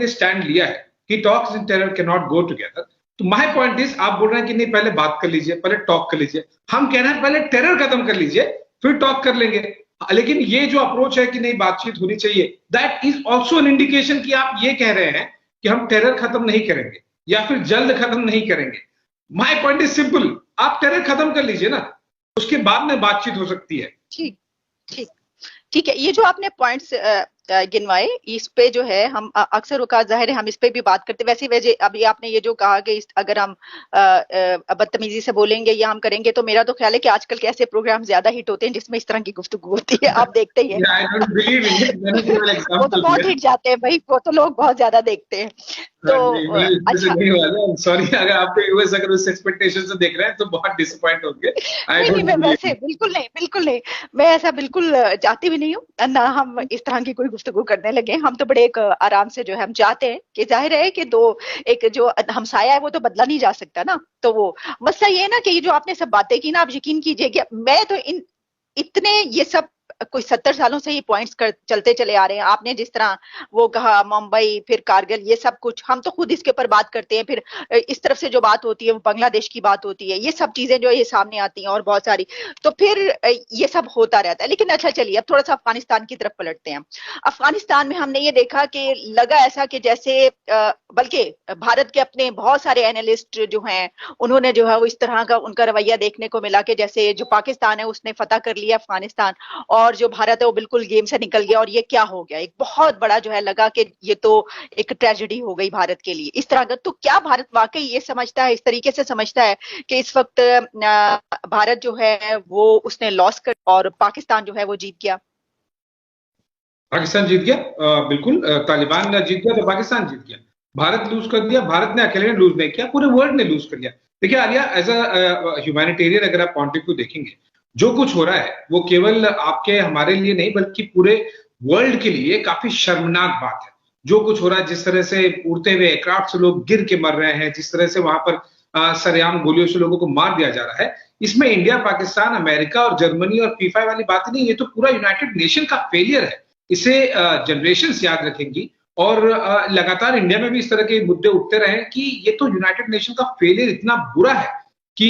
ने स्टैंड लिया है कि talks and terror can not go together, तो माय पॉइंट इज, आप बोल रहे हैं कि नहीं पहले बात कर लीजिए, पहले टॉक कर लीजिए, हम कह रहे हैं पहले टेरर खत्म कर लीजिए फिर टॉक कर लेंगे। लेकिन ये जो अप्रोच है कि नहीं बातचीत होनी चाहिए, that is also an indication कि आप ये कह रहे हैं कि हम टेरर खत्म नहीं करेंगे या फिर जल्द खत्म नहीं करेंगे। माय पॉइंट इज सिंपल, आप टेरर खत्म कर लीजिए ना, उसके बाद में बातचीत हो सकती है। ठीक ठीक ठीक है, ये जो आपने पॉइंट्स गिनवाए, इस पे जो है हम अक्सर औकात जाहिर है हम इस पे भी बात करते, वैसे अभी आपने ये जो कहा कि अगर हम बदतमीजी से बोलेंगे या हम करेंगे, तो मेरा तो ख्याल है कि आजकल के ऐसे प्रोग्राम ज्यादा हिट होते हैं जिसमें इस तरह की गुफ्तगू होती है, आप देखते ही हैं। वो तो बहुत हिट जाते हैं भाई, वो तो लोग बहुत ज्यादा देखते हैं। तो अच्छा, सॉरी अगर आपको यूएस अगर उस एक्सपेक्टेशन से देख रहे हैं तो बहुत डिसअपॉइंट होंगे। नहीं, मैं वैसे बिल्कुल नहीं, मैं ऐसा बिल्कुल चाहती भी नहीं हूँ ना, हम इस तरह की कोई गुफ्तगू करने लगे। हम तो बड़े एक आराम से जो है हम चाहते हैं कि जाहिर है कि एक जो हमसाया है वो तो बदला नहीं जा सकता ना। तो वो मसला ये है ना कि ये जो आपने सब बातें की ना, आप यकीन कीजिए कि मैं तो इतने ये सब कोई 70 सालों से ये पॉइंट्स चलते चले आ रहे हैं। आपने जिस तरह वो कहा मुंबई, फिर कारगिल, ये सब कुछ हम तो खुद इसके ऊपर बात करते हैं, फिर इस तरफ से जो बात होती है वो बांग्लादेश की बात होती है, ये सब चीजें जो ये सामने आती हैं और बहुत सारी, तो फिर ये सब होता रहता है। लेकिन अच्छा चलिए अब थोड़ा सा अफगानिस्तान की तरफ पलटते हैं। अफगानिस्तान में हमने ये देखा कि लगा ऐसा कि जैसे बल्कि भारत के अपने बहुत सारे एनालिस्ट जो हैं उन्होंने जो है वो इस तरह का उनका रवैया देखने को मिला कि जैसे जो पाकिस्तान है उसने फतह कर लिया अफगानिस्तान, और जो भारत है वो बिल्कुल गेम से निकल गया, और ये क्या हो गया, एक बहुत बड़ा जो है लगा कि ये तो एक ट्रेजेडी हो गई भारत के लिए इस तरह का। तो क्या भारत वाकई ये समझता है, इस तरीके से समझता है कि इस वक्त भारत जो है वो उसने लॉस कर और पाकिस्तान जो है वो जीत गया? पाकिस्तान जीत गया, बिल्कुल। तालिबान जीत गया तो पाकिस्तान जीत गया। भारत लूज कर दिया, भारत ने अकेले ने लूज नहीं किया, पूरे वर्ल्ड ने लूज कर दिया। देखिए आलिया, एज अ ह्यूमैनिटेरियन अगर आप पॉइंट ऑफ व्यू देखेंगे, जो कुछ हो रहा है वो केवल आपके हमारे लिए नहीं बल्कि पूरे वर्ल्ड के लिए काफी शर्मनाक बात है। जो कुछ हो रहा है, जिस तरह से उड़ते हुए एयरक्राफ्ट से लोग गिर के मर रहे हैं, जिस तरह से वहां पर सरेआम गोलियों से लोगों को मार दिया जा रहा है, इसमें इंडिया, पाकिस्तान, अमेरिका और जर्मनी और फीफा वाली बात नहीं, ये तो पूरा यूनाइटेड नेशन का फेलियर है। इसे जनरेशंस याद रखेंगी और लगातार इंडिया में भी इस तरह के मुद्दे उठते रहे कि ये तो यूनाइटेड नेशन का फेलियर इतना बुरा है कि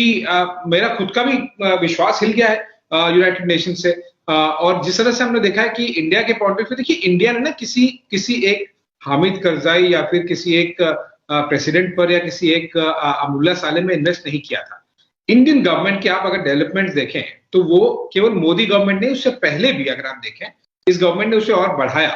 मेरा खुद का भी विश्वास हिल गया है यूनाइटेड नेशन से। और जिस तरह से हमने देखा है कि इंडिया के पॉइंट ऑफ व्यू, देखिए इंडिया ने ना किसी एक हामिद करजाई या फिर किसी एक प्रेसिडेंट पर या किसी एक अमुल्ला साले में इन्वेस्ट नहीं किया था। इंडियन गवर्नमेंट के आप अगर डेवलपमेंट देखें तो वो केवल मोदी गवर्नमेंट ने, उससे पहले भी अगर आप देखें इस गवर्नमेंट ने उसे और बढ़ाया,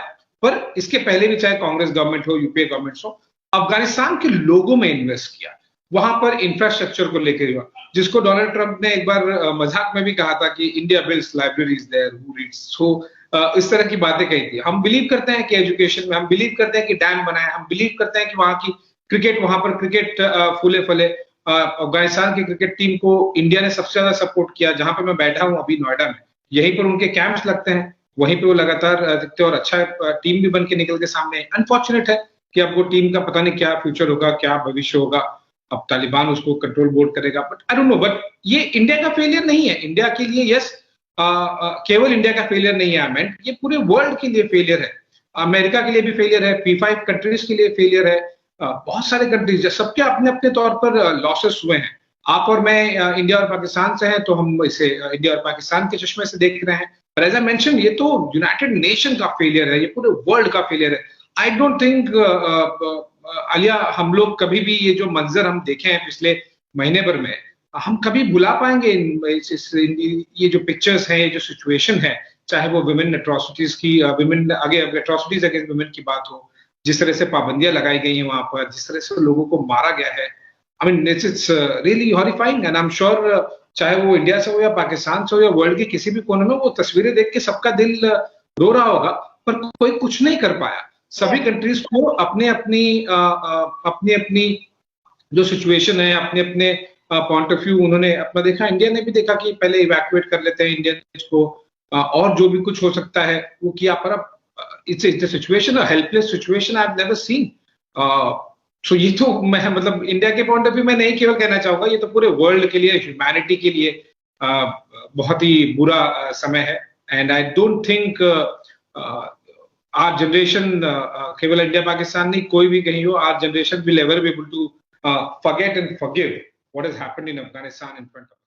पर इसके पहले भी चाहे कांग्रेस गवर्नमेंट हो, यूपीए गवर्नमेंट हो, अफगानिस्तान के लोगों में इन्वेस्ट किया, वहां पर इंफ्रास्ट्रक्चर को लेकर हुआ, जिसको डोनाल्ड ट्रंप ने एक बार मजाक में भी कहा था कि India builds libraries there, who reads. So इस तरह की बातें कही थी। हम बिलीव करते हैं कि एजुकेशन में, हम बिलीव करते हैं कि डैम बनाए, हम बिलीव करते हैं कि वहां की क्रिकेट, वहां पर क्रिकेट फूले फले। अफगानिस्तान की क्रिकेट टीम को इंडिया ने सबसे ज्यादा सपोर्ट किया। जहां पर मैं बैठा हूं अभी नोएडा में, यहीं पर उनके कैंप्स लगते हैं, वहीं पे वो लगातार दिखते और अच्छा टीम भी बन के निकल के सामने। अनफॉर्चुनेट है कि अब वो टीम का पता नहीं क्या फ्यूचर होगा, क्या भविष्य होगा, अब तालिबान उसको कंट्रोल बोर्ड करेगा, but I don't know. But ये इंडिया का फेलियर नहीं है, इंडिया के लिए यस, केवल इंडिया का फेलियर नहीं है, आई ये पूरे वर्ल्ड के लिए फेलियर है। अमेरिका के लिए भी फेलियर है, P5 कंट्रीज के लिए फेलियर है, बहुत सारे कंट्रीज, सबके अपने अपने तौर पर लॉसेस हुए हैं। आप और मैं इंडिया और पाकिस्तान से हैं तो हम इसे इंडिया और पाकिस्तान के चश्मे से देख रहे हैं, पर एज आई मेंशन ये तो यूनाइटेड नेशन का फेलियर है, ये पूरे वर्ल्ड का फेलियर है। आई डोंट थिंक आलिया, हम लोग कभी भी ये जो मंजर हम देखे हैं पिछले महीने भर में, हम कभी भुला पाएंगे ये जो पिक्चर्स हैं, ये जो सिचुएशन है, चाहे वो विमेन एट्रोसिटीज की, विमेन एट्रोसिटीज अगेंस्ट विमेन की बात हो, जिस तरह से पाबंदियां लगाई गई हैं वहां पर, जिस तरह से लोगों को मारा गया है। I mean it's really horrifying and I am sure चाहे वो इंडिया से हो या पाकिस्तान से हो या वर्ल्ड के किसी भी कोने में, वो तस्वीरें देख के सबका दिल रो रहा होगा, पर कोई कुछ नहीं कर पाया। सभी कंट्रीज को अपने अपनी जो सिचुएशन है, अपने अपने पॉइंट ऑफ व्यू उन्होंने अपना देखा। इंडिया ने भी देखा कि पहले इवैक्यूएट कर लेते हैं इंडियंस को, और जो भी कुछ हो सकता है वो किया, पर अब it's a situation, a helpless situation I have never seen. So ये तो मैं मतलब इंडिया के पॉइंट ऑफ व्यू में नहीं केवल कहना चाहूंगा, ये तो पूरे वर्ल्ड के लिए, ह्यूमैनिटी के लिए बहुत ही बुरा समय है। And I don't think our generation, केवल इंडिया पाकिस्तान नहीं, कोई भी कहीं हो, our generation will ever be able to forget and forgive what has happened in Afghanistan in front of us.